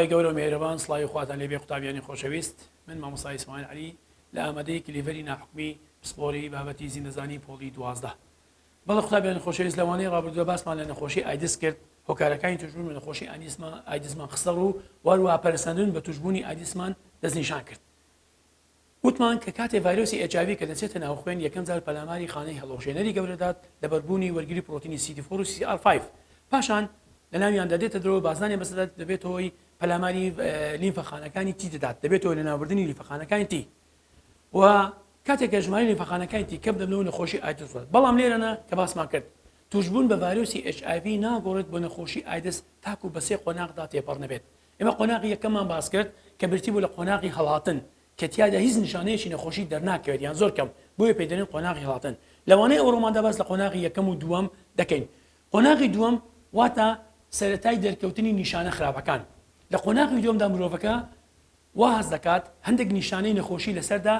خی گەورە و میێرەبان سڵاوی خواتان لێبێ قوتابیانی خۆشەویست من مامۆستا ئیسماعیل عەلی لە ئامادەی کلیڤەری ناحوکمی پسپۆری بابەتی زیندەزانی پۆلی 12 بەڵێ قوتابیانی خۆشەویست لەوانەیە ڕابردووە باسمان لە نەخۆشی ئایدز کرد هۆکارەکانی توشبوون بە نەخۆشی ئایدزمان خستە ڕوو وەروە پەرسەندن بە توشبوونی ئایدزمان دەستنیشان کرد وتمان کە کاتێ ڤایرۆسی HIV کە دەچێتە ناو خوێن یەکەم جار پەلاماری خانەی هەڵۆژێنەری گەورەدات لە بەربوونی وەرگری پرۆتینی CD4 و CR5 پاشان لە ناویان دەدێتە درەوە بازانێ بەسەدات دەبێتەوەی پەلاماری لیمفەخانەکانی تی دەدات دەبێتەوە لە ناوبردنی لیمفەخانەکانی تی و کاتێک کە ژماری لیمفەخانەکانی تی کەم دەبنەوە نەخۆشی ئایدز بەڵام لێرەنە کە باسمان کرد توشبوون بە ڤایرۆسی HIV ناگۆڕێت بۆ نەخۆشی ئایدز تاکو بە سێ قۆناغدا تێپەڕ نەبێت ئێمە قۆناغی یەکەممان باس کرد کە برتی بوو لە قۆناغی هەڵاتن کە تیادا هیچ نیشانەیەکی نەخۆشی دەرناکەوێت یان زۆر کەم بۆیە پێی دەڵێن قۆناغی هەڵاتن لەوانەیە ئەوڕۆماندا باس لە قۆناغی یەکەم و دووەم دەکەین قۆناغی دووەم واتە سەرەتای دەرکەوتنی نیشانە خراپەکان لە قۆناغی دووەمدا مرۆڤەکە وا هەز دەکات هەندێک نیشانەی نەخۆشی لەسەردا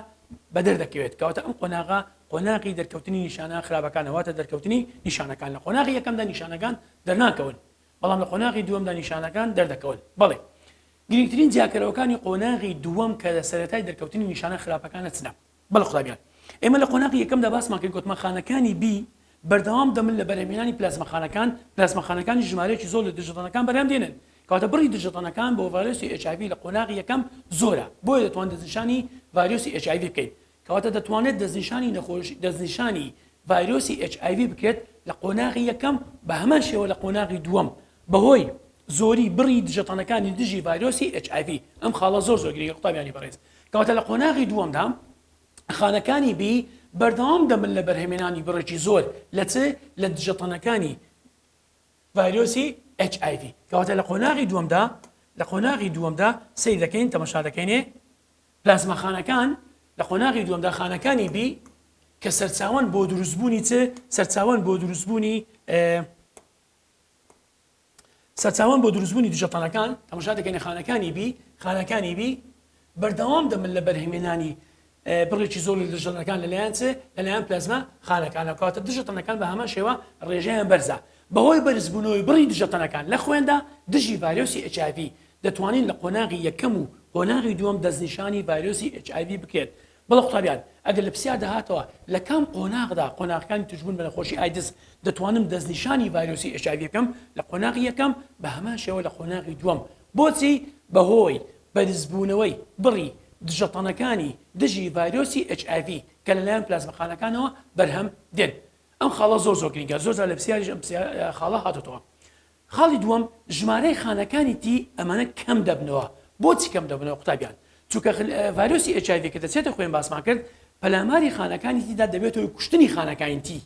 بەدەر دەکەوێت کەواتە ئەم قۆناغا قۆناغی دەرکەوتنی نیشانە خراپەکان واتە دەرکەوتنی نیشانەکان لە قۆناغی یەکەمدا نیشانەکان دەرناکەون بەڵام لە قۆناغی دووەمدا نیشانەکان دەردەکەون بەڵێ گرنگترین جیاکەرەوەکانی قۆناغی دووەم کە لە سەرەتای دەرکەوتنی نیشانە خراپەکانە چنە بەڵێ قوتابیان ئێمە لە قۆناغی یەکەمدا باسمان کرد گوتمەخانەکانی B بەردەوام دەمن لە بەرهەمهێنانی پلازمەخانەکان ژمارەیەکی زۆر لە دژەتەنەکان بەرهەم دێنن کەواتە بڕی دژەتەنەکان بۆ ڤایرۆسی HIV لە قۆناغی یەکەم زۆرە بۆیە دەتوان دەستنیشانی ڤایرۆسی HIV بکەین کەواتە دەتوانێت دەستنیشانی ڤایرۆسی HIV بکرێت لە قۆناغی یەکەم بە هەمان شێوە لە قۆناغی دووەم بەهۆی زۆری بڕی دژەتەنەکانی دژی ڤایرۆسی HIV ئەم خاڵە زۆر گرنگە قوتابیانی بەڕێز کەواتە لە قۆناغی دووەمدا خانەکانی B بەردەوام دەبن لە بەرهەمهێنانی بڕێکی زۆر لە دژەتەنەکانی ڤایرۆسی HIV کەواتە لە قۆناغی دووەمدا سەیر دەکەین تەماشا دەکەینێ پلازمەخانەکان لە قۆناغی دووەمدا خانەکانی B کە سەرچاوەن بۆ دروستبوونی سەرچاوان بۆ دروستبوونی دژەتەنەکان تەماشا دەکەین خانەکانی B بەردەوام دەبن لە بەرهەمهێنانی بڕێکی زۆر لە دژەتەنەکان لەلایەن پلازمە خانەکانە کەواتە دژەتەنەکان بە هەمان شێوە ڕێژەیان بەرزە بەهۆی بەرزبوونەوەی بڕی دژەتەنەکان لە خوێندا دژی ڤایرۆسی HIV دەتوانین لە قۆناغی یەکەم و قۆناغی دووەم دەستنیشانی ڤایرۆسی HIV بکرێت بەڵێ قوتابیان ئەگەر لە پرسیار داهاتەوە لە کام قۆناغدا قۆناغەکانی توشبوون بە نەخۆشی ئایدز دەتوانم دەستنیشانی ڤایرۆسی HIV بکەم لە قۆناغی یەکەم بە هەمان شێوە لە قۆناغی دووەم بۆچی بەهۆی بەرزبوونەوەی بڕی دژەتەنەکانی دژی ڤایرۆسی HIV کە لەلایەن پلازمەخانەکانەوە بەرهەم دێن ئەم خاڵە زۆر گرنگە زۆر لە پرسیاریش ئەم خاڵە هاتوتەوە خاڵی دووەم ژمارەی خانەکانی تی ئەمانە کەم دەبنەوە بۆچی کەم دەبنەوە قوتابیان چونکە ڤایرۆسی HIV کە دەچێتە خوێن باسمان کرد پەلاماری خانەکانی تیدا دەبێتەوە کوشتنی خانەکانی تی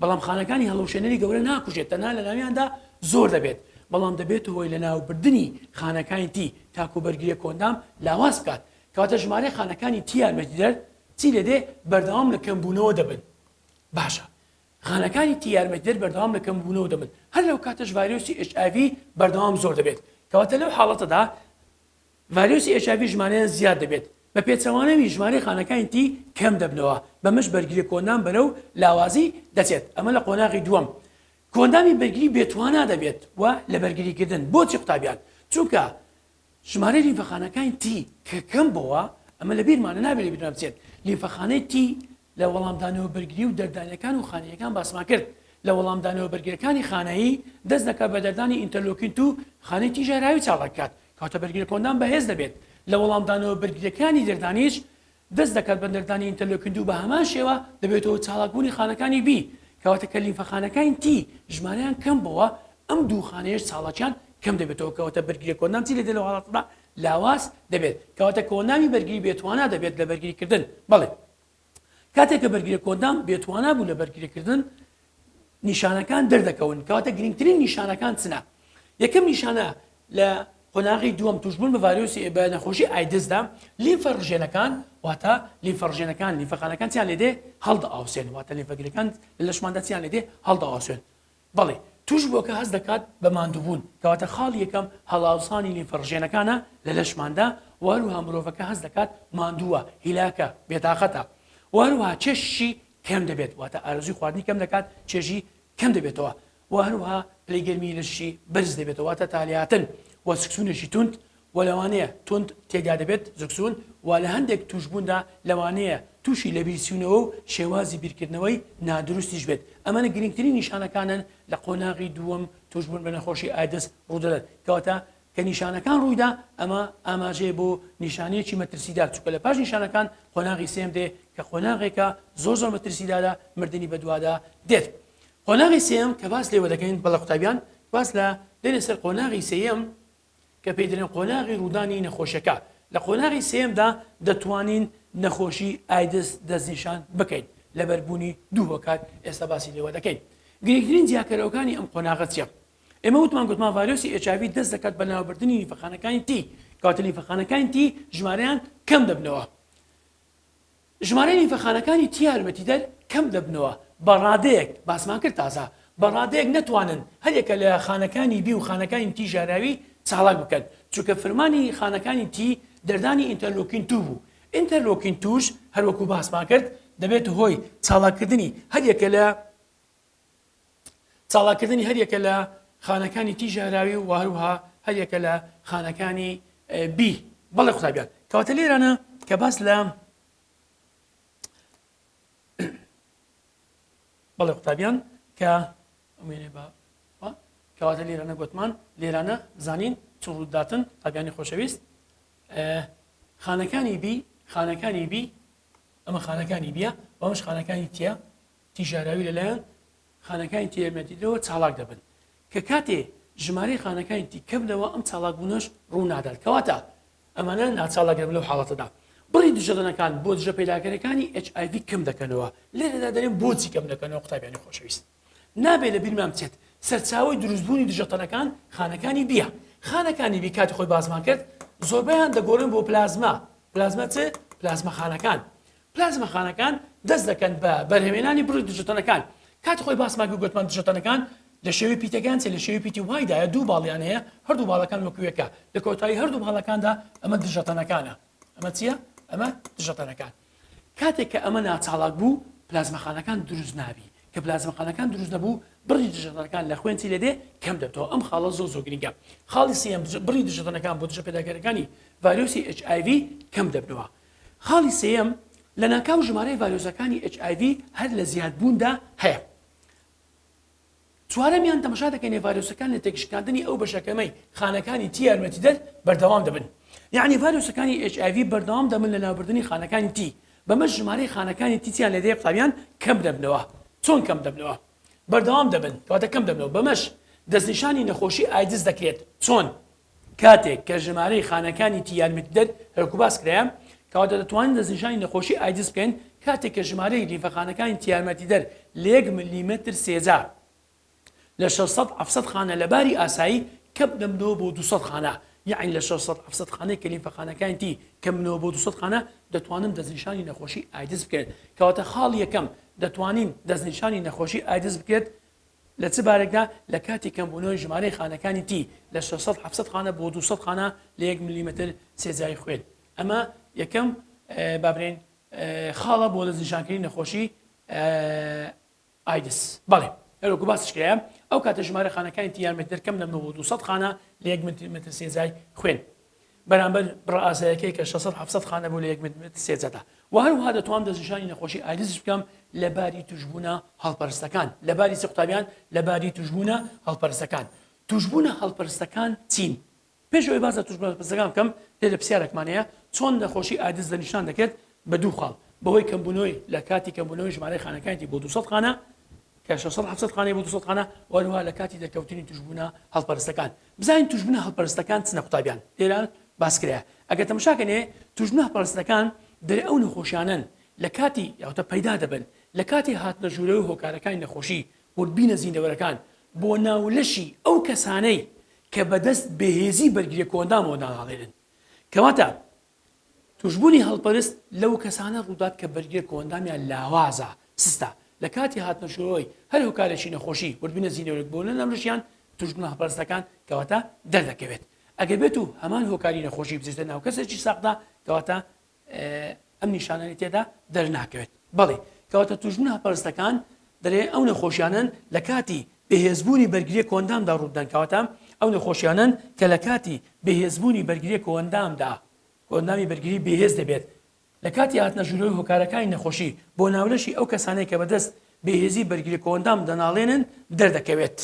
بەڵام خانەکانی هەڵۆشێنەری گەورە ناکوژێت تەنها لە ناویاندا زۆر دەبێت بەڵام دەبێتەوەی لە ناوبردنی خانەکانی تی تاکو بەرگریە کۆندام لاواز بکات کەواتە ژمارەی خانەکانی تی یارمەتیدەر چی لێدێ بەردەوام لە کەمبوونەوە دەبن باشە خانەکانی تی یارمەتیدەر بەردەوام لە کەمبوونەوە دەبن هەر لەو کاتەش ڤایرۆسی HIV بەردەوام زۆر دەبێت کەواتە لەو حاڵەتەدا ڤایرۆسی HIV ژمارەیان زیاد دەبێت بە پێچەوانەوی ژمارەی خانەکانی تی کەم دەبنەوە بەمەش بەرگریە کۆندام بەرەو لاوازی دەچێت ئەمە لە قۆناغی دووەم کۆندامی بەرگری بێتوانە دەبێت و لە بەرگریکردن بۆچی قوتابیان چونکە ژمارەی لیمفەخانەکانی تی کە کەم بووە ئەمە لە بیرمانە نابێت بیرمان بچێت لیمفەخانەی تی لە وەڵامدانەوە بەرگری و دەردانیەکان و خانەیەکان باسمان کرد لە وەڵامدانەوە بەرگریەکانی خانایی دەست دەکات بە دەردانی ئینتەرلۆکین و خانەی تیژێراوی چاڵ دەکات کەواتە بەرگریە کۆندام بەهێز دەبێت لە وەڵامدانەوە بەرگریەکانی دەردانیش دەست دەکات بە دەردانی ئینتەرلۆکین بە هەمان شێوە دەبێتەوە چاڵکبوونی خانەکانی B کەواتە کە لیمفەخانەکانی تی ژمارەیان کەم بووە ئەم دوو خانەیەش چاڵەکیان کەم دەبێتەوە کەواتە بەرگریە کۆندام چی لێدێت لە حاڵەتەدا لاواز دەبێت کەواتە کۆندامی بەرگری بێتوانە دەبێت لە بەرگریکردن بەڵێ کاتێک کە بەرگریە کۆندام بێتوانە بوو لە بەرگریکردن نیشانەکان دەردەکەون کەواتە گرنگترین نیشانەکان چنە یەکەم نیشانە لە قۆناغی دووەم توشبوون بە ڤایرۆسی بە نەخۆشی ئایدزدا لیمفەڕژێنەکان واتە لیمفەخانەکان چیان لێدێ هەڵدەئاوسێن واتە لیمفەگرەکان لە لەشماندا چیان لێدێ هەڵدەئاوسێن بەڵێ توش بۆکە هەست دەکات بە ماندووبوون کەواتە خاڵی یەکەم هەڵاوسانی لیمفەڕژێنەکانە لە لەشماندا وەروها مرۆڤەکە هەست دەکات ماندووە هیلاکە بێتاقەتە وەروها چێشی کەم دەبێت واتە ئارزوی خواردنی کەم دەکات چێژی کەم دەبێتەوە وەروها پلەی گەرمی لەشی بەرز دەبێتەوە واتە تالیاتن و سکسونێکی تونند و لەوانەیە تند تێدا دەبێت زکسون و لە هەندێک توشبووندا لەوانەیە تووشی لە بیرسیونەوە و شێوازی بیرکردنەوەی نادروستیش بێت ئەمانە گرنگترین نیشانەکانن لە قۆناغی دووەم توشبوون بە نەخۆشی ئایدس ڕوودەدات کەواتە کە نیشانەکان ڕوویدا ئەمە ئاماژەیە بۆ نیشانەیەکی مەترسیدار چونکە لە پاش نیشانەکان قۆناغی سێم دێ کە قۆناغێکە زۆر مەترسیدارە مردنی بەدوادا دێت قۆناغی سێم کە باس لێوە دەکەین بەڵە قوتابیان باس لە دێنە سەر قۆناغی سێم کە پێی دەڵێن قۆناغی ڕوودانی نەخۆشیەکە لە قۆناغی سێمدا دەتوانین نەخۆشی ئایدس دەستنیشان بکەین لە بەربوونی دوو هۆکار ئێستا باسی لێوە دەکەین گرنگترین جیاکەرەوەکانی ئەم قۆناغە چییە ئێمە وتمان ڤایرۆسی HIV دەست دەکات بە ناوبردننی لیفەخانەکانی تی کاتە لیفەخانەکانی تی ژمارەیان کەم دەبنەوە ژمارەی لیفەخانەکانی تی یارمەتیدەر کەم دەبنەوە بە ڕادەیەک باسمان کرد تازە بە ڕادەیەک نەتوانن هەرێکە لە خانەکانی بی و خانەکانی تی ژاراوی چالاک بکەن چونکە فرمانی خانەکانی تی دەردانی ئینتەرلۆکین تو بوو ئینتەرلۆکین توش هەروەکو باسمان کرد دەبێت هۆی چالاکردنی هەرێکە لە خانەکانی تی ژاراوی و هەروها هەرێکە لە خانەکانی بی بەڵێ قوتابیان کەواتە لێرانە کە باس لە بەڵێ قوتابیان کە ئەمێنێ بە کەواتە لێرانە گوتمان لێرانە زانین چۆن ڕووداتن تابیانی خۆشەویست خانەکانی بی ئەمە خانەکانی بیە ئەمەش خانەکانی تیە تی ژاراوی لەلایەن خانەکانی تیێمەتیدەوە چالاک دەبن کە کاتێ ژمارەی خانەکانی تی کەمنەوە ئەم چالاکبوونەش ڕوو نادات کەواتە ئەمانە ناچالاک دەبن لەو حاڵەتەدا بڕی دژەدەنەکان بۆ دژە پەیداکەرەکانی HIV کەم دەکەنەوە لێرەدا دەرێن بۆچی کەم دەکەنەوە قوتابیانی خۆشەویست نابێت لە بیرمان بچێت سەرچاوی دروستبوونی دژەتەنەکان خانەکانی بیە خانەکانی بی کاتی خۆی بازمان کرد زۆربیان دەگۆڕن بۆ پلازما چ پلازما خانەکان دەست دەکەن بە بەرهێمێنانی بڕی دژەتەنەکان کاتی خۆی باسمان گوتمان دژەتەنەکان لە شێوی پیتەکان لە شێوی پیتی وایدایە دوو باڵیان هەیە هەردوو باڵەکان وەکوێکە لە کۆتایی هەردوو باڵەکاندا ئەمە دژەتەنەکانە ئەمە چییە؟ ئەمە دژەتەنەکان کاتێک کە ئەمە ناچاڵک بوو پلازمەخانەکان دروست نابی کە پلازمەخانەکان دروست نەبوو بڕی دژەتەنەکان لە خوێنی لێدێ کەم دەبێتەوە ئەم خاڵە زۆر گرنگە خاڵی سێم بڕی دژەتەنەکان بۆ دژە پێداگەرەکانی ڤایرۆسی HIV کەم دەبنەوە خاڵی سێم لە ناکاو ژمارەی ڤایرۆسەکانی HIV هەر لە زیادبووندا هەیە چوارەمیان تەماشا دەکەین ڤایرۆسەکان لە تێکشکاندنی ئەو بەشەکەمەی خانەکانی تی یارمەتیدەر بەردەوام دەبن یعنی ڤایرۆسەکانی HIV بەردەوام دەبن لە ناوبردنی خانەکانی تی بەمە ژمارەی خانەکانی تیتیان لە دێ قوتابیان کەم دەبنەوە چۆن کەم دەبنەوە بەردەوام دەبن کەواتە کەم دەبنەوە بەمەش دەستنیشانی نەخۆشی ئایدس دەکرێت چۆن کاتێک کە ژمارەی خانەکانی تی یارمەتیدەر هەرکو باس کرایە کەواتە دەتوانین دەستنیشانی نەخۆشی ئایدس بکەین کاتێک کە ژمارەی لیفەخانەکانی تی یارمەتیدەر لە 1 میلیمتر سێجا لە 600 خانە لەباری ئاسایی کەم دەبنەوە بۆ 200 خانە یعنی لە 600 خانەی کە لیفەخانەکانی تی کەمنەوە بۆ 200 خانە دەتوانن دەستنیشانی نەخۆشی ئایدس بکرێت کەواتە خاڵی یەکەم دەتوانین دەستنیشانی نەخۆشی ئایدس بکرێت لە چ بارێکدا لە کاتی کەمبوونەوەی ژمارەی خانەکانی تی لە 600 خانە بۆ 200 خانە لە 1 میلیمتر سێجای خوێن ئەمە یەکەم بابرین خاڵە بۆ دەستنیشانکردنی نەخۆشی ئایدس بەڵێ هەروەکو باسش کرایە ئەو کاتە ژمارە خانەکانی تی یارمەتیدەر کەم دەبنەوە بۆ 200 خانە لە 1 میلیمتر سێجای خوێن بەرامبەر بڕە ئاساییەکەی کە 600 خانە بۆ لە 1 میلیمتر سێجەدا و هەروها دەتوانم دەستنیشانی نەخۆشی ئایدس بکەم لەباری توشبوونە هەڵپەرستەکان لەباری چ قوتابیان لەباری توشبوونە هەڵپەرستەکان توشبوونە هەڵپەرستەکان چین پێشەوەی باز لە توشبوونە هەڵپەرستەکان بکەم لە پرسیارێکمانەیە چۆن نەخۆشی ئایدس دەنیشان دەکرێت بە دوو خاڵ بەهۆی کەمبوونەوەی لە کاتی کەمبوونەوەی ژمارەی خانەکانی بۆ 200 خانە کە 600 خانەی بۆ 200 خانە وەروها لە کاتی دەرکەوتنی توشبوونە هەڵپەرستەکان بزانین توشبوونە هەڵپەرستەکان چنە قوتابیان لێران باسکرایە ئەگەر تەماشاکەنێ توشبوونە هەڵپەرستەکان دەرێ ئەو نەخۆشیانن لە کاتی یاوتە پەیدا دەبن لە کاتی هاتنە ژوورەوەی هۆکارەکانی نەخۆشی وربینە زیندەوەرەکان بۆ ناولەشی ئەو کەسانەی کە بەدەست بەهێزی بەرگریە کۆندامەوە داهاڵێنن کەواتە توشبوونی هەڵپەرست لەو کەسانە ڕوودات کە بەرگریە کۆندامیان لاوازە سستە لە کاتی هاتنە ژوورەوەی هەر هۆکارێکی نەخۆشی وربینە زیندەوەرەک بۆ نەمرشیان توشبوونە هەڵپەرستەکان کەواتە دەردەکەوێت ئەگەر بێت و هەمان هۆکاری نەخۆشی بچێتە ناو کەسێکی ساقدا کەواتە ئەم نیشانانی تێدا دەرناکەوێت بەڵێ کەواتە توشبوونە هەڵپەرستەکان دەرێ ئەو نەخۆشیانن لە کاتی بەهێزبوونی بەرگریە کۆندامدا ڕوودان کەواتە ئەو نەخۆشیانن کە لە کاتی بەهێزبوونی بەرگریە کۆندامدا کۆندامی بەرگری بەهێز دەبێت لە کاتی هاتنەژوورەوەی هۆکارەکانی نەخۆشی بۆ ناولەشی ئەو کەسانەی کە بەدەست بەهێزی بەرگری کۆندام دەناڵێنن دەردەکەوێت.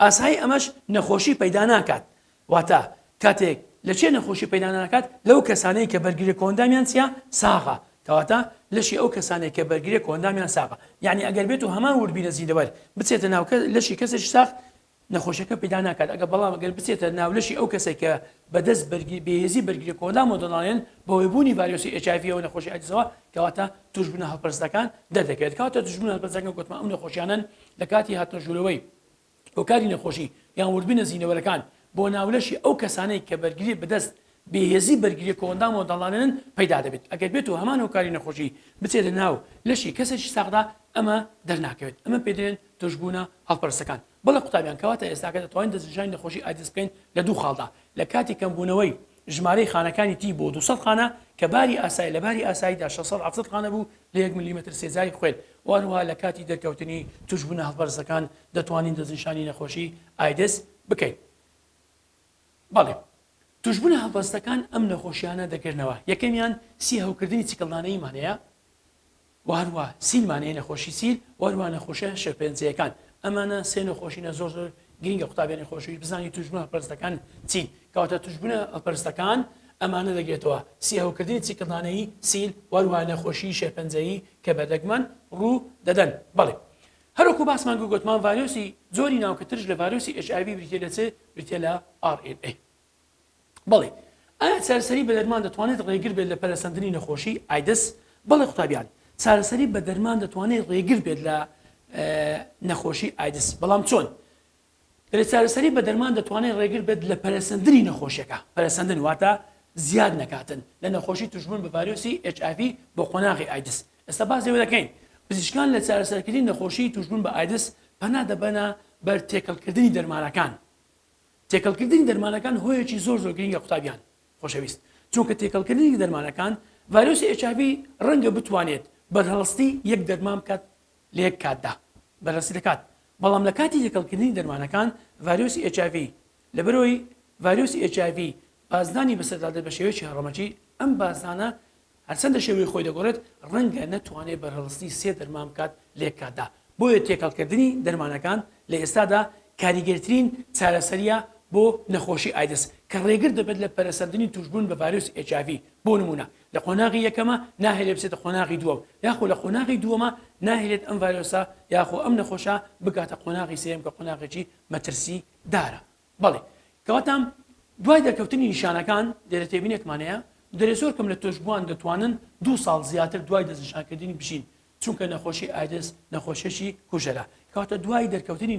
ئاسایی ئەمەش نەخۆشی پەیدا ناکات واتە کاتێک لە چێ نەخۆشی پەیدا ناکات لەو کەسانەی کە بەرگری کۆندامیان چیە ساغە کەواتە لەشی ئەو کەسانێک کە بەرگری کۆندامیان ساغە یعنی ئەگەر بێت و هەمان وربینە زیندەوەر بچێتە ناو لەشی کەسێکی ساغ نەخۆشیەکە پەیدا ناکات ئەگە بەڵام ئەگەر بچێتە ناولەشی ئەو کەسێک کە بەدەست بەهێزی بەرگری کۆندام و دەناڵێن بەهۆی بوونی ڤایرۆسی HIV و نەخۆشی ئایدزەوە کەواتە توشبوونە هەڵپەرستەکان دەردەکەوێت کاتە توشبوونە هەڵپەرستەکان گوتمان ئەو نەخۆشیانن لە کاتی هاتنەژوورەوەی هۆکاری نەخۆشی یان وربینە زیندەوەرەکان بۆ ناولەشی ئەو کەسانەی کە بەرگری بەدەست بەهێزی بەرگری کۆندام و دەڵانێنن پەیدا دەبێت ئەگەر بێت و هەمان هۆکاری نەخۆشی بچێتە ناو لەشی کەسێکی ساغدا ئەمە دەرناکەوێت ئەمە پێ دێن توشبوونە هەڵپەرستەکان بەڵێ قوتابیان کەواتە ئێستاکە دەتوانین دەستنیشانی نەخۆشی ئایدز بکەین لە دوو خاڵدا لە کاتی کەمبوونەوەی ژمارەی خانەکانی تی بۆ 200 خانە کە باری ئاسایی لە باری ئاساییدا 670 خانە بوو لە 1 میلیمتر سێزاری خوێن وانەوە لە کاتی دەرکەوتنی توشبوونە هەڵپەرستەکان دەتوانین دەستنیشانی نەخۆشی ئایدز بکەین. بەڵێ توشبوونە هەڵپەرستەکان ئەم نەخۆشیانە دەگرنەوە یەکەمیان سی هەوکردنی چیکڵدانەیمانەیە وهروە سیلمانەیە نەخۆشی سیل وهروە نەخۆشیە شێرپەنجەیەکان ئەمانە سێ نەخۆشینە زۆر گرنگە قوتابیانی خۆشەویست بزانانی توشبوونە هەڵپەرستەکان چین کەواتە توشبوونە هەڵپەرستەکان ئەمانە دەگرێتەوە سی هەوکردنی چیکڵدانەیی سیل وهروە نەخۆشی شێرپەنجەیی کە بەردەگمەن ڕوو دەدەن. بەڵێ هەروەکو باسمان گوتمان ڤایرۆسی زۆری ناوکەترش لە ڤایرۆسی HIV بریتێ لە چێ بریتێ لە RNA. بەڵێ ئایا چارەسەری بە دەرمان دەتوانێت ڕێگر بێت لە پەرسەندنی نەخۆشی ئایدس؟ بەڵێ قوتابیان چارەسەری بە دەرمان دەتوانێت ڕێگر بێت لە نەخۆشی ئایدس بەڵام چۆن؟ چارەسەری بە دەرمان دەتوانێت ڕێگر بێت لە پەرسەندنی نەخۆشیەکە پەرسەندن واتە زیاد نەکاتن لە نەخۆشی توشبوون بە ڤایرۆسی HIV بۆ قۆناغی ئایدس. ئێستا باس لێوە دەکەین پزیشکان لە چارەسەرکردنی نەخۆشی توشبوون بە ئایدس پەنا دەبەنە بەر تێکەڵکردنی دەرمانەکان. تێکەڵکردنی دەرمانەکان هۆیەکی زۆر گرنگە قوتابیان خۆشەویست چونکە تێکەڵکردنی دەرمانەکان ڤایرۆسی HIV ڕەنگە بتوانێت بەرهەڵستی یەک دەرمان بکات لە یەک کاتدا بەرهەڵستی دەکات بەڵام لە کاتی تێکەڵکردنی دەرمانەکان ڤایرۆسی HIV لەبەرەوەی ڤایرۆسی HIV بازدانی بەسەردادێت بە شێوەیەکی هەڕەمەتی ئەم بازدانە هەرچەندە شێوەی خۆی دەگۆڕێت ڕەنگە نەتوانێت بەرهەڵستی سێ دەرمان بکات لە یەک کاتدا بۆیە تێکەڵکردنی دەرمانەکان لە ئێستادا کاریگەرترین چارەسەریە بۆ نەخۆشی ئایدس کە ڕێگر دەبێت لە پەرسەندنی توشبوون بە ڤایرۆسی HIV بۆ نمونە لە قۆناغی یەکەمە ناهێنێت بچێتە قۆناغی دووەم یاخۆ لە قۆناغی دووەمە ناهێنێت ئەم ڤایرۆسە یاخۆ ئەم نەخۆشە بگاتە قۆناغی سێم کە قۆناغێکی مەترسی دارە. بەڵێ کەواتام دوای دەرکەوتنی نیشانەکان دەرەتێبینێکمانەیە دەرێ زۆر کەم لە توشبووان دەتوانن 2 ساڵ زیاتر دوای دەستنیشانکردنی بشین چونکە نەخۆشی ئایدس نەخۆشیێکی کوژەرە کەواتە دوای دەرکەوتنی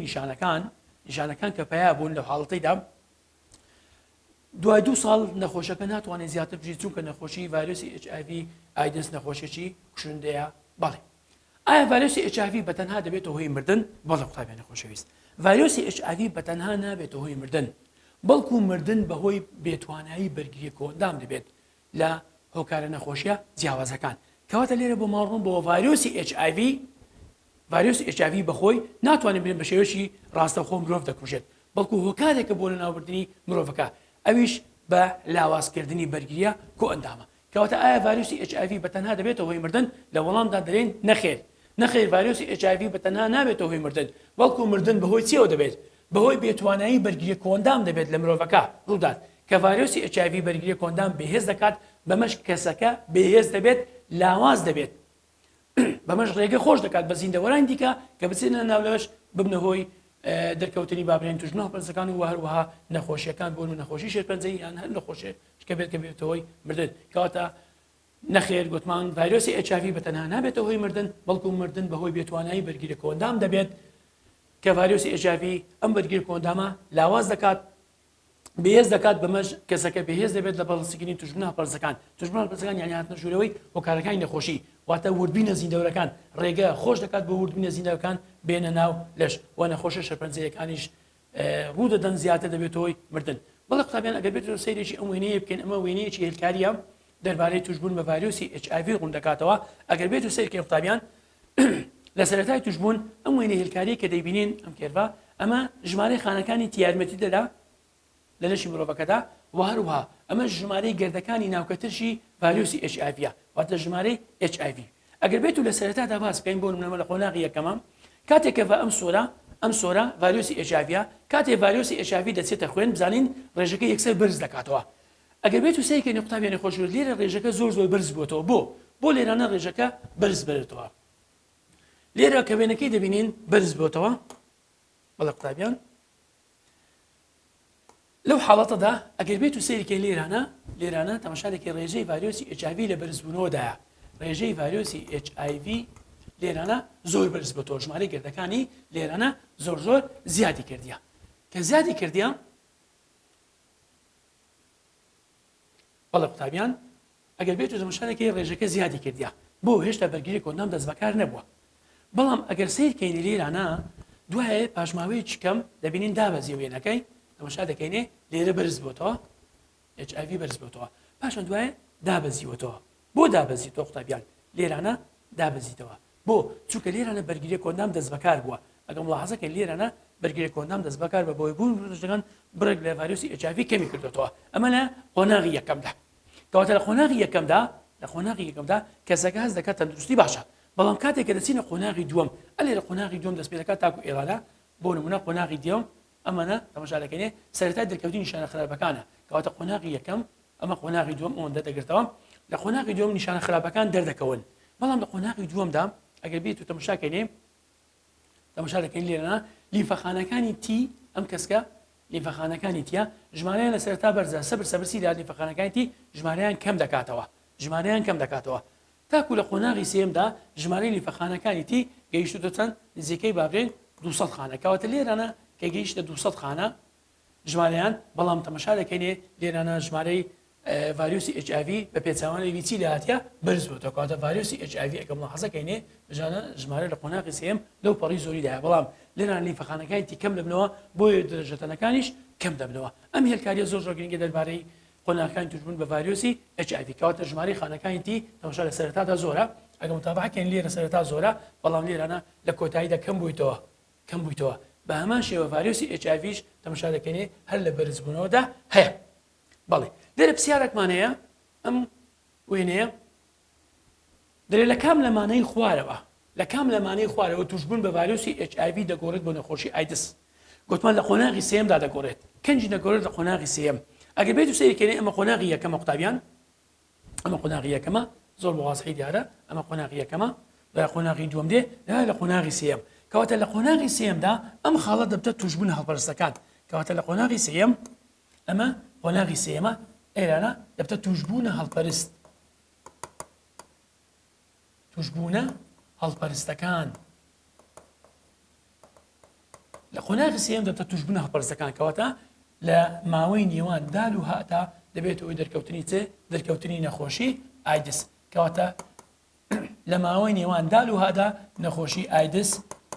نیشانەکان کە پیا بوون لە حاڵەتەیدا دوای 2 ساڵ نەخۆشەکە ناتوانێت زیاتر بژیت چونکە نەخۆشی ڤایرۆسی HIV ئایدس نەخۆشیێکی کوشندەیە. بەڵێ ئایا ڤایرۆسی HIV بەتەنها دەبێتە هۆی مردن؟ بەڵێ قوتابیانی خۆشەویست ڤایرۆسی HIV بەتەنها نابێتە هۆی مردن بەڵکو مردن بەهۆی بێتوانایی بەرگری کۆندام دەبێت لە هۆکارە نەخۆشیە جیاوازەکان کەواتە لێرە بۆ ماڕوون بۆ ڤایرۆسی HIV بەخۆی ناتوانێت بێن بە شێوەیەکی ڕاستەوخۆ مرۆڤ دەکوژێت بەڵکو هۆکارێکە بۆ لەناوبردنی مرۆڤەکە ئەویش بە لاوازکردنی بەرگریە کۆ ئەندامە کەواتە ئایا ڤایرۆسی HIV بەتەنها دەبێتە هۆی مردن لە وەڵامدا دەرێن نەخێر ڤایرۆسی HIV بەتەنها نابێتە هۆی مردن بەڵکو مردن بەهۆی چیەوە دەبێت بەهۆی بێتوانایی بەرگری کۆندام دەبێت لە مرۆڤەکە ڕوودات کە ڤایرۆسی HIV بەرگری کۆندام بەهێز دەکات بەمەش کەسەکە بەهێز دەبێت لاواز دەبێت بەمەش ڕێگە خۆش دەکات بە زیندەوەرانی دیکە کە بچێنە ناولەوەش ببنە هۆی دەرکەوتنی بابرێن توشبوونە هەڵپەرستەکان و هەروەها نەخۆشیەکان بۆن و نەخۆشی شێرپەنجەیی یان هەر نەخۆشیێک کە بێت کە بێتە هۆی مردن کەواتە نەخێر گوتمان ڤایرۆسی HIV بەتەنها نابێتە هۆی مردن بەڵکو مردن بەهۆی بێتوانایی بەرگری کۆندام دەبێت کە ڤایرۆسی HIV ئەم بەرگری کۆندامە لاواز دەکات بەهێز دەکات بەمەش کەسەکە بەهێز دەبێت لە بەڵسیکردنی توشبوونە هەڵپەرستەکان توشبوونە هەڵپەرستەکان یعنی هاتنەژوورەوەی هۆکارەکانی نەخۆشی واتە وربینە زیندەوەرەکان ڕێگە خۆش دەکات بە وربینە زیندەوەکان بێنە ناو لەش و نەخۆشە شەرپەنجەیەکانیش ڕوو دەدەن زیاتر دەبێت هۆی مردن. بەڵێ قوتابیان ئەگەر بێت سەیرێکی ئەم وێنەیە بکەین ئەمە وێنەیەکی هێلکاریە دەربارەی توشبوون بە ڤایرۆسی HIV ڕوون دەکاتەوە ئەگەر بێت و سەیرکەین قوتابیان لە سەرەتای توشبوون ئەم وێنە هێلکاریە کە دەیبینین ئەم کێرڤە ئەمە ژمارەی خانەکانی تیارمەتی دەدا لە لەشی مرۆڤەکەدا و هەروەها ئەمە ژمارەی گردەکانی ناوکەترشی ڤایرۆسی HIV واتە ژمارەی HIV ئەگەر بێت و لە سەرەتادا باس بکەین بۆ نمونە لە قۆناغی یەکەمە کاتێک کە ئەم سۆرە ڤایرۆسی HIV کاتێک ڤایرۆسی HIV دەچێتە خوێن بزانین ڕێژەکە یەکسەر بەرز دەکاتەوە ئەگەر بێت و سەیرکەین قوتابیانی خۆشەویست لێرە ڕێژەکە زۆر بەرز بووەتەوە بۆ لێرانە ڕێژەکە بەرز بێتەوە لێرە کە وێنەکەی دەبینین بەرز بۆتەوە بەڵێ قوتابیان لەو حاڵەتەدا ئەگەر بێت و سەیرکەی لێرانە تەماشادێکی ڕێژەی ڤایرۆسی HIV لە بەرزبوونەوەدایە ڕێژەی ڤایرۆسی HIV لێرانە زۆر بەرز بۆتەوە ژمارەی گردەکانی لێرانە زۆر زیادی کردیە کە زیادی کردیە بەڵێ قوتابیان ئەگەر بێت و تەماشادێکی ڕێژەکە زیادی کردیە بۆ هێشتا بەرگری کۆندام دەست بەکار نەبووە بەڵام ئەگەر سیرکەینی لێرانە دوایە پاشماوەی چکەم دەبینین دابەزی وێنەکەی تەماشا دەکەینێ لێرە بەرز بۆتەوە HIV بەرز بۆتەوە پاشان دوایە دابەزیوەتەوە بۆ دابەزیتەوە قوتابیان لێرانە دابەزیتەوە بۆ چونکە لێرانە بەرگری کۆندام دەست بەکار بووە ئەگەم ملاحەزەکە لێرانە بەرگری کۆندام دەست بەکار بە بۆی بوون ڕژەکان بڕێک لە ڤایرۆسی HIV کەمی کردوێتەوە ئەمە لە قۆناغی یەکەمدا کەواتە لە قۆناغی یەکەمدا کەسەکە هەست دەکات تەندروستی باشە بەڵام کاتێک کە دەچینە قۆناغی دووەم ئەلێ لە قۆناغی دووەم دەست پێ دەکات تاکو ئێرانە بۆ نمونە قۆناغی دیوم ئەمەنە تەماشا دەکەینێ سەرەتای دەرکەوتی نیشانە خراپەکانە کەواتە قۆناغی یەکەم ئەمە قۆناغی دووەم ئەوەندە دەگرتەوە لە قۆناغی دووەم نیشانە خراپەکان دەردەکەون بەڵام لە قۆناغی دووەمدا ئەگەر بیت و تەماشاکەینێ تەماشا دەکەین لێرانە لیمفەخانەکانی تی ئەم کەسکە لیمفەخانەکانی تیا ژمارەیان لە سەرەتا بەرزە سەبرسی لە لیمفەخانەکانی تی ژمارەیان کەم دەکاتەوە تاکو لە قۆناغی سێمدا ژمارەی لیمفەخانەکانی تی گەیشتوتە چەند نزیکەی بابرێن 200 خانە کەواتە لێرانە کە گەیشتە 200 خانە ژمارەیان بەڵام تەماشا دەکەینێ لێرانە ژمارەی ڤایرۆسی HIV بە پێچاوانەی ویچی لە هاتیە بەرز بووەوە کەواتە ڤایرۆسی HIV ئەگەر ملاحەزەکەینێ بژانە ژمارە لە قۆناغی سێم لەو پەڕی زۆریدایە بەڵام لێران لیمفەخانەکانی تی کەم دەبنەوە بۆیە دەرەجەتەنەکانیش کەم دەبنەوە ئەم هێلکاریە زۆر گرنگە دەربارەی قۆناغەکانی توشبوون بە ڤایرۆسی HIV کەواتە ژمارەی خانەکانی تی تەماشا لە سەرەتادا زۆرە ئەگەر متابعەکەین لێرە سەرەتا زۆرە بەڵام لێرانە لە کۆتاییدا کەم بوویتەوە بە هەمان شێوە ڤایرۆسی HIVش تەماشا دەکەینێ هەر لە بەرزبوونەوەدا هەیە بەڵێ لێرە پرسیارێکمان هەیە ئەم وێنەیە دەرێ لە کام لەمانەی خوارەوە توشبوون بە ڤایرۆسی HIV دەگۆڕێت بۆ نەخۆشی ئایدس گوتمان لە قۆناغی سێمدا دەگۆڕێت کەنجی دەگۆڕێت لە قۆناغی سێم ئەگەر بێت و سەیرکەینێ ئەمە قۆناغی یەکەمە قوتابیان ئەمە قۆناغی یەکەمە زۆر واضحی دیارە ئەمە قۆناغی یەکەمە لە قۆناغی دووەم دێ لە قۆناغی سێم کەواتە لە قۆناغی سێمدا ئەم خاڵە دەبتە توشبوون هەڵپەرستەکان کەواتە لە قۆناغی سێم ئەمە قۆناغی سێمە ئێرانە دەبتە توشبوونە هەڵپەرستەکان لە قۆناغی سێم دەبتە توشبوونە هەڵپەرستەکان کەواتە لە ماوەی نێوان دال و هاتا دەبێت ئەوی دەرکەوتنی نەخۆشی ئایدس کەواتە لە ماوەی نێوان دال و هادا نەخۆشی ئایدس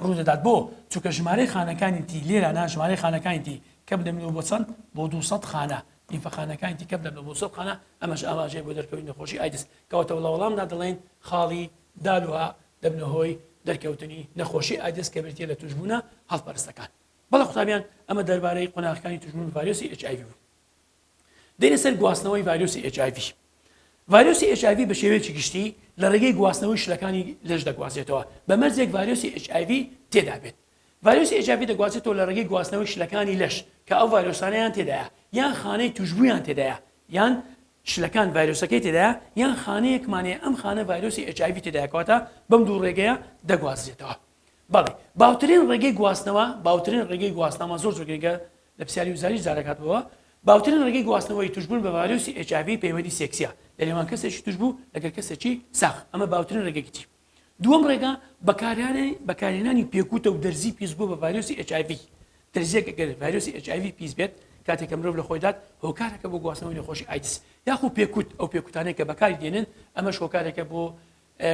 ڕوودەدات بۆ چونکە ژمارەی خانەکانی تی لێرانە ژمارەی خانەکانی تی کەم دەبنەوە بۆ چەند بۆ 200 خانە لیمفەخانەکانی تی کەم دەبنەوە بۆ 100 خانە ئەمەش ئاماژەیە بۆ دەرکەوتنی نەخۆشی ئایدس کەواتە وەڵامدا دەڵێن خاڵی دال و ها دەبنە هۆی دەرکەوتنی نەخۆشی ئایدس کە بێتە لە توشبوونە هەڵپەرستەکان بەڵێ قوتابیان ئەمە دەربارەی قۆناغەکانی توشبوون بە ڤایرۆسی HIV بوو دێنە سەر گواستنەوەی ڤایرۆسی HIV ڤایرۆسی HIV بە شێوەیەکی گشتی لە ڕێگەی گواستنەوەی شلەکانی لەش دەگوازێتەوە بە مەرجێک ڤایرۆسی HIV تێدا بێت ڤایرۆسی HIV دەگوازێتەوە لە ڕێگەی گواستنەوەی شلەکانی لەش کە ئەو ڤایرۆسانەیان تێدایە یان خانەی توشبوویان تێدایە یان شلەکان ڤایرۆسەکەی تێدایە یان خانەیەکمانەیە ئەم خانە ڤایرۆسی HIV تێدایە کەواتە بەم دوو ڕێگەیە دەگوازێتەوە بەڵێ باوترین ڕێگەی گواستنەوە زۆر گرنگە لە پرسیاری وزاری جارەکاتەوە باوترین ڕێگەی گواستنەوەی توشبوون بە ڤایرۆسی HIV پەیوەندی سێکسیە لە لێوان کەسێکی توشبوو لەگەڵ کەسێکی ساخ ئەمە باوترین ڕێگەیەکی دووەم ڕێگە بەکارهێنانی پێکوتە و دەرزی پیسبوو بە ڤایرۆسی HIV دەرزیەک ئەگەر ڤایرۆسی HIV پیس بێت کاتێک مرۆڤ لە خۆیدات هۆکارەکە بۆ گواستنەوەی نەخۆشی ئایدس یاخو پێکوت ئەو پێکوتانەیە کە بەکاری دێنن ئەمەش هۆکارێکە بۆ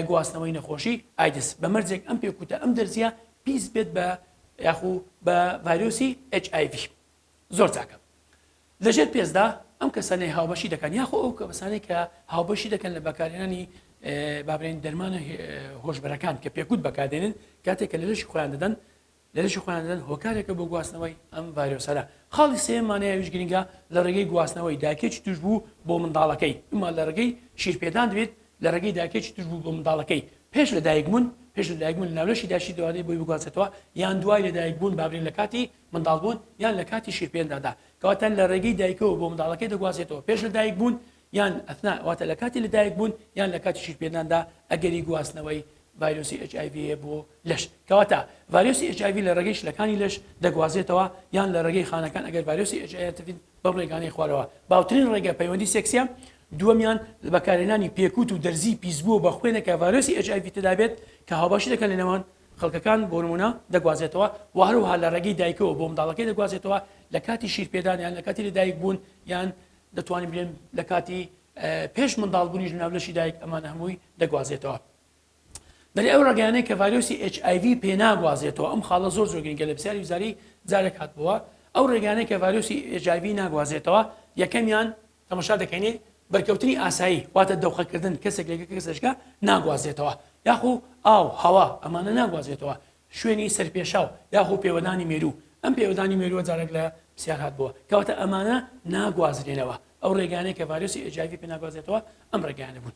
گواستنەوەی نەخۆشی ئایدس بە مەرجێک ئەم پێکوتە ئەم دەرزیە پیس بێت بە یاخو بە ڤایرۆسی HIV زۆر چاکە لەژێر پێزدا ئەم کەسانەی هاوبەشی دەکەن یاخۆ ئەو کەسانەی کە هاوبەشی دەکەن لە بەکارهێنانی بابرێن دەرمانە هۆشبەرەکان کە پێکوت بەکاردێنن کاتێک کە لە لەشی خۆیان دەدەن لە لەشی خۆیان دەدەن هۆکارێکە بۆ گواستنەوەی ئەم ڤایرۆسەرە. خاڵی سێمانەیەویش گرنگە لە ڕێگەی گواستنەوەی داکێکی توش بوو بۆ منداڵەکەی ئەمە لە ڕێگەی شیرپێدان دەبێت لە ڕێگەی داکێکی توش بوو بۆ منداڵەکەی پێش لە دایکبوون لە ناولەشی داشی دووادەی بۆی بگوازێتەوە یان دوای لە دایکبوون بابرین لە کاتی منداڵبوون یان لە کاتی شیرپێندادا کەواتەن لە ڕێگەی دایکەوە بۆ منداڵەکەی دەگوازێتەوە پێش لە دایکبوون یان ئەثنا واتە لە کاتی لە دایکبوون یان لە کاتی شیرپێنداندا ئەگەری گواستنەوەی ڤایرۆسی HIV بۆ لەش کەواتە ڤایرۆسی HIV لە ڕێگەی شلەکانی لەش دەگوازێتەوە یان لە ڕێگەی خانەکان ئەگەر ڤایرۆسی HIV بەم ڕێگانەی خوارەوە باوترین ڕێگە پەیوەندی سێکسیە دووەمیان بەکارهێنانی پێکوت و دەرزی پیسبووە بە خوێنێکە ڤایرۆسی HIV تێدا بێت کە هاوباشی دەکەن لە نێوان خەڵکەکان بۆ نمونە دەگوازێتەوە و هەروەها لە ڕێگەی دایکەوە بۆ منداڵەکەی دەگوازێتەوە لە کاتی شیرپێدان یان لە کاتی لە دایک بوون یان دەتوانین بڵێن لە کاتی پێش منداڵبوونیش ناولەشی دایک ئەمانە هەمووی دەگوازێتەوە. بەری ئەو ڕێگەیانەی کە ڤایرۆسی HIV پێ ناگوازێتەوە ئەم خاڵە زۆر گرنگە لە پرسیاری وزاری جارێک هاتبووە ئەو ڕێگەیانەی کە ڤایرۆسی HIV ناگوازێتەوە یەکەمیان تەماشا دەکەینێ بەرکەوتنی ئاسایی واتە دەوخەکردن کەسێک لەگە کەسێکە ناگوازێتەوە یاخو ئاو هەوا ئەمانە ناگوازێتەوە شوێنی سەرپێشاو یاخو پێوەدانی مێرو ئەم پێوەدانی مێرووە جارێک لە پرسیار هاتبووە کەواتە ئەمانە ناگوازرێنەوە ئەو ڕێگانەی کە ڤایرۆسی HIV پێ ناگوازێتەوە ئەم ڕێگانە بوون.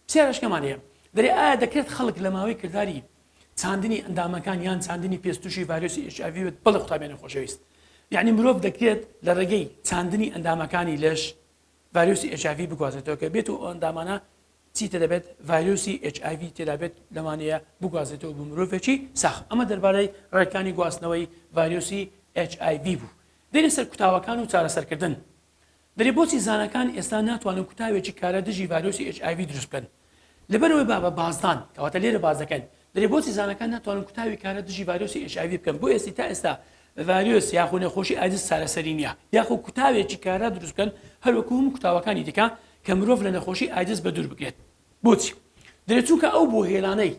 پرسیارەشکەمانەیە دەرێ ئایا دەکرێت خەڵک لە ماوەی کردداری چاندنی ئەندامەکان یان چاندنی پێستوشی ڤایرۆسی HIV بەڵێ قوتابیانی خۆشەویست یعنی مرۆڤ دەکرێت لە ڕێگەی چاندنی ئەندامەکانی لەش ڤایرۆسی HIV بگوازێتەوە کە بێت و ئەندامانە چیتە دەبێت ڤایرۆسی HIV تێدا بێت لەمانەیە بگوازێتەوە بۆ مرۆڤێکی ساخ ئەمە دەربارەی ڕێکانی گواستنەوەی ڤایرۆسی HIV بوو. دێنە سەر کوتاوەکان و چارەسەرکردن دەرێ بۆچی زانەکان ئێستا ناتوانن کوتاوێکی کارە دژی ڤایرۆسی HIV دروست بکەن لەبەرەوەی بابە بازدان کەواتە لێرە باز دەکەن دەرێ بۆچی زانەکان ناتوانن کوتاوی کارە دژی ڤایرۆسی HIV بکەن بۆ ئێستا تا ئێستا ڤایرۆس یاخو نەخۆشی ئایدز چارەسەری نییە یاخو کوتاوێکی کارە دروست بکەن هەروەکو هەموو کوتاوەکانی دیکە کە مرۆڤ لە نەخۆشی ئایدز بە دوور بکرێت بۆچی دەرێت چونکە ئەو بۆ هێلانەی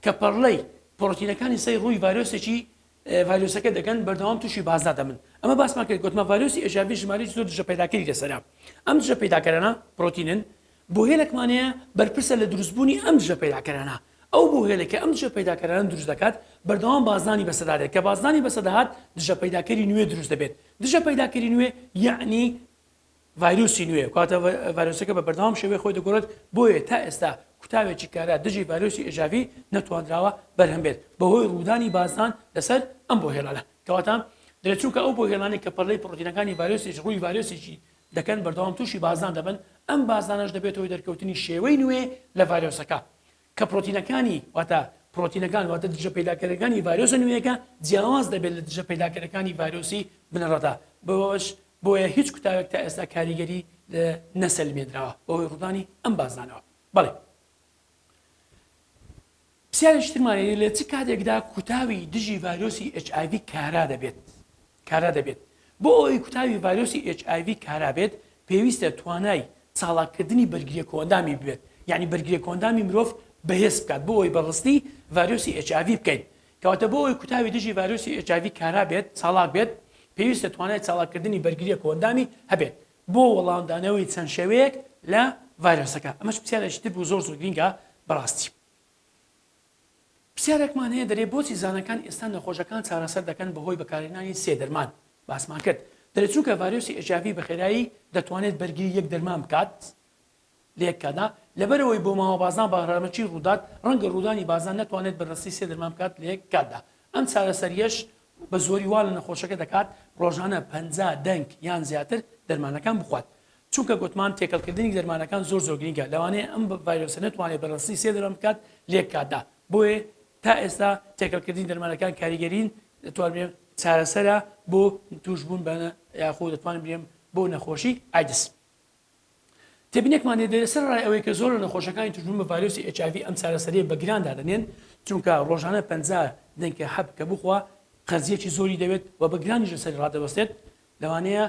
کە پەڕلەی پرۆتینەکانی سەی ڕووی ڤایرۆسێکی ڤایرۆسەکە دەکەن بەردەوام تووشی بازدا دەمن ئەمە باسمان کرد گوتمە ڤایرۆسی HIV ژمارەی زۆر دژە پەیداکەری لەسەرا ئەم دژە پەیداکەرانە پرۆتینن بۆ هێلێکمانەیە بەرپرسە لە دروستبوونی ئەم دژە پەیداکەرانە ئەو بۆ هێلێکە ئەم دژە پەیداکەرانە دروست دەکات بەردەوام بازدانی بەسەدادێت کە بازدانی بەسەداهات دژە پەیداکەری نوێ دروست دەبێت دژە پەیداکەری نوێ یعنی ڤایرۆسی نوێ کاتە ڤایرۆسەکە بە بەردەوام شێوەیە خۆی دەگۆڕێت بۆیە تا ئێستا کوتاوێکی کارە دژی ڤایرۆسی HIV نەتوانراوە بەرهەم بێت بەهۆی ڕوودانی بازدان لەسەر ئەم بۆ هێڵانە کەواتە دەرێت چونکە ئەو بۆ هێڵانی کە پەڕلەی پرۆتینەکانی ڤایرۆسێکی ڕووی ڤایرۆسێکی دەکەن بەردەوام تووشی بازدان دەبن ئەم بازدانەش دەبێتەوەی دەرکەوتنی شێوەی نوێ لە ڤایرۆسەکە کە پرۆتینەکانی واتە پرۆتینەکان واتە دژە پەیداکەرەکانی ڤایرۆسە نوێیەکە جیاواز دەبێت لە دژە پەیداکەرەکانی ڤایرۆسی بنەڕەدا بۆش بۆیە هیچ کوتاوێک تا ئێستا کاریگەری نەسەلمێنراوە بەهۆی ڕوودانی ئەم بازدانەوە. بەڵێ پرسیارێکترمانەیە لە چ کاتێکدا کوتاوی دژی ڤایرۆسی HIV کارا دەبێت بۆ ئەوەی کوتاوی ڤایرۆسی HIV کارا بێت پێویستە توانای چاڵاکردنی بەرگریە کۆندامی بێت یعنی بەرگریە کۆندامی مرۆڤ بەهێز بکات بۆ ئەوەی بەڕستی ڤایرۆسی HIV بکەین کەواتە بۆ ئەوەی کوتاوی دژی ڤایرۆسی HIV کارا بێت چاڵاک بێت پێویستە توانای چاڵاکردنی بەرگریە کۆندامی هەبێت بۆ وەڵامدانەوەی چەند شێوەیەک لە ڤایرۆسەکە ئەمەش پرسیارێکی بوو زۆر گرینگە بەڕاستی. پرسیارێکمان هەیە دەرێ بۆچی زانەکان ئێستا نەخۆشەکان چارەسەر دەکەن بەهۆی بەکارهێنانی سێ دەرمان باسمان کرد دەرێت چونکە ڤایرۆسی HIV بەخێرایی دەتوانێت بەرگری یەک دەرمان بکات لە یەککادا لەبەرەوەی بۆ ماوە بازان بەهرامەچی ڕوودات ڕەنگە ڕوودانی بازان نەتوانێت بەڕستی سێ دەرمان بکات لە یەککاتدا ئەم چارەسەریەش بە زۆری وا لە نەخۆشەکە دەکات ڕۆژانە 50 دەنگ یان زیاتر دەرمانەکان بخوات چونکە گوتمان تێکەڵکردنی دەرمانەکان زۆر گرنگە لەوانەیە ئەم ڤایرۆسە نەتوانێت بەڕستی سێ دەرمان بکات لە یەککاتدا بۆیە تا ئێستا تێکەڵکردنی دەرمانەکان کاریگەرین دەتوانێت چارەسەرە بۆ توشبوون بە یاخۆ دەتوانین بڵێم بۆ نەخۆشی ئایدز. تێبینێکمان لەسەر ڕای ئەوەی کە زۆر لە نەخۆشەکانی توشبوون بە ڤایرۆسی HIV ئەم چارەسەریە بە گران دادەنێن چونکە ڕۆژانە 50 دەنگکە حەب کە بخوا قەرزیەکی زۆری دەوێت و بە گرانیش لەسەر ڕادەبەستێت لەوانەیە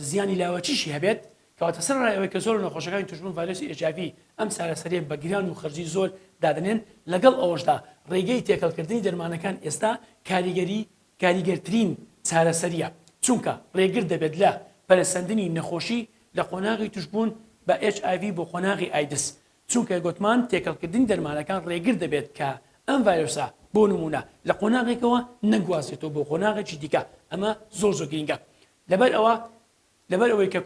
زیانی لاوەچیشی هەبێت کەواتە سەر ڕای ئەوەی کە زۆر لە نەخۆشەکانی توشبوون ڤایرۆسی HIV ئەم چارەسەریە بە گران و خەرجی زۆر دادنێن لەگەڵ ئەوەشدا ڕێگەی تێکەڵکردنی دەرمانەکان ئێستا کاریگەرترین چارەسەریە چونکە ڕێگر دەبێت لە پەرسەندنی نەخۆشی لە قۆناغی توشبوون بە HIV بۆ قۆناغی ئایدز چونکە گوتمان تێکەڵکردنی دەرمانەکان ڕێگر دەبێت کە ئەم ڤایرۆسە بۆ نمونە لە قۆناغێکەوە نەگوازێتەوە بۆ قۆناغێکی دیکە ئەمە زۆر گرنگە لەبەر ئەوەی کە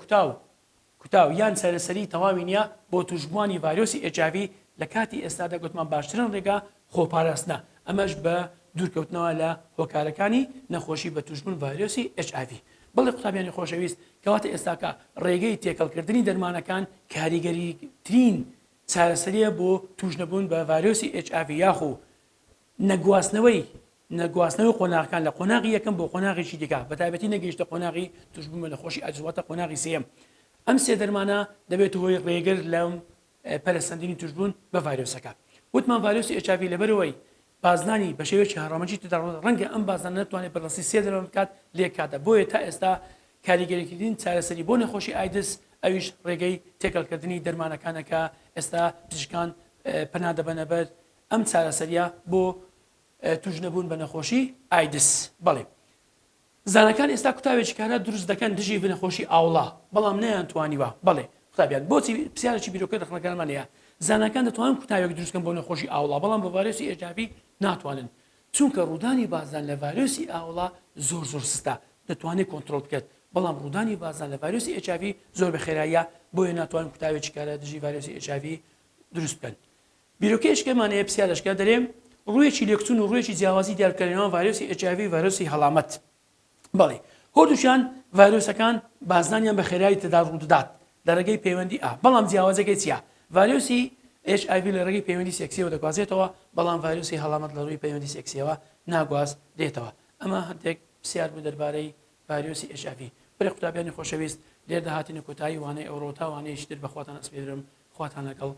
کوتاو یان سەرسەری تەواوی نییە بۆ توشبوانی ڤایرۆسی HIV لە کاتی ئێستادا گوتمان باشترین ڕێگا خۆپاراستنە ئەمەش بە دوورکەوتنەوە لە هۆکارەکانی نەخۆشی بە توشبوون ڤایرۆسی HIV بەڵێ قوتابیانی خۆشەویست کەواتە ئێستاکە ڕێگەی تێکەڵکردنی دەرمانەکان کاریگەریترین چارەسەریە بۆ توشنەبوون بە ڤایرۆسی HIV یاخو نەگواستنەوەی قۆناغەکان لە قۆناغی یەکەم بۆ قۆناغێکی دیکە بەتایبەتی نەگەیشتە قۆناغی توشبوون بە نەخۆشی ئەجواتە قۆناغی سێم ئەم سێ دەرمانە دەبێت هۆی ڕێگر لەم پەرسەندنی توشبوون بە ڤایرۆسەکە وتمان ڤایرۆسی HIV لەبەرەوەی بازنانی بە شێوەیەکی هەڕەمەجی تدا ڕەنگە ئەم بازانە نەتوانێت بەڕاستی سێ دەرمان بکات لێکاتە بۆیە تا ئێستا کاریگەریکردن چارەسەری بۆ نەخۆشی ئایدس ئەویش ڕێگەی تێکەڵکردنی دەرمانەکانەکە ئێستا پزیشکان پەنا دەبەنە بەر ئەم چارەسەریە بۆ توشنەبوون بە نەخۆشی ئایدس بەڵێ زانەکان ئێستا کوتاوێکی کارە دروست دەکەن دژی بنەخۆشی ئاوڵا بەڵام نەیانتوانیوە بەڵێ قوتابیان بۆچی پرسیارێکی بیرۆکە دەخنەکانمانەیە زانەکان دەتوانن کوتاوێک دروستکەن بۆ نەخۆشی ئاوڵا بەڵام بە ڤایرۆسی HIV ناتوانن چونکە ڕوودانی بازان لە ڤایرۆسی ئاوڵا زۆر سستە دەتوانێت کۆنتترۆل بکات بەڵام ڕوودانی بازان لە ڤایرۆسی HIV زۆر بە خێراییە بۆیە ناتوانن کوتاوێکی کارە دژی ڤایرۆسی HIV دروست بکەن بیرۆکەیەشکەمانەیە پرسیارەشکە دەرێم ڕوویەکی لێکچوون و ڕوویەکی جیاوازی دیارکردنەوە ڤایرۆسی HIV ڤایرۆسی هەڵامەت بەڵێ هەردووشیان ڤایرۆسەکان بازانیان بە خێرایی تدا ڕوودەدات لە ڕێگەی پەیوەندی بەڵام جیاوازەکەی چییە ڤایرۆسی HIV لە ڕێگەی پەیوەندی سێکسیەوە دەگوازێتەوە بەڵام ڤایرۆسی هەڵامەت لە ڕووی پەیوەندی سێکسیەوە ناگواز دێتەوە ئەمە هەندێک پرسیار بوو دەربارەی ڤایرۆسی HIV بەرە قوتابیانی خۆشەویست لێر داهاتینە کۆتایی وانەی ئەوڕۆ تا وانەیەشتر بەخواتان ئەسپێدرم خواتان لەگەڵ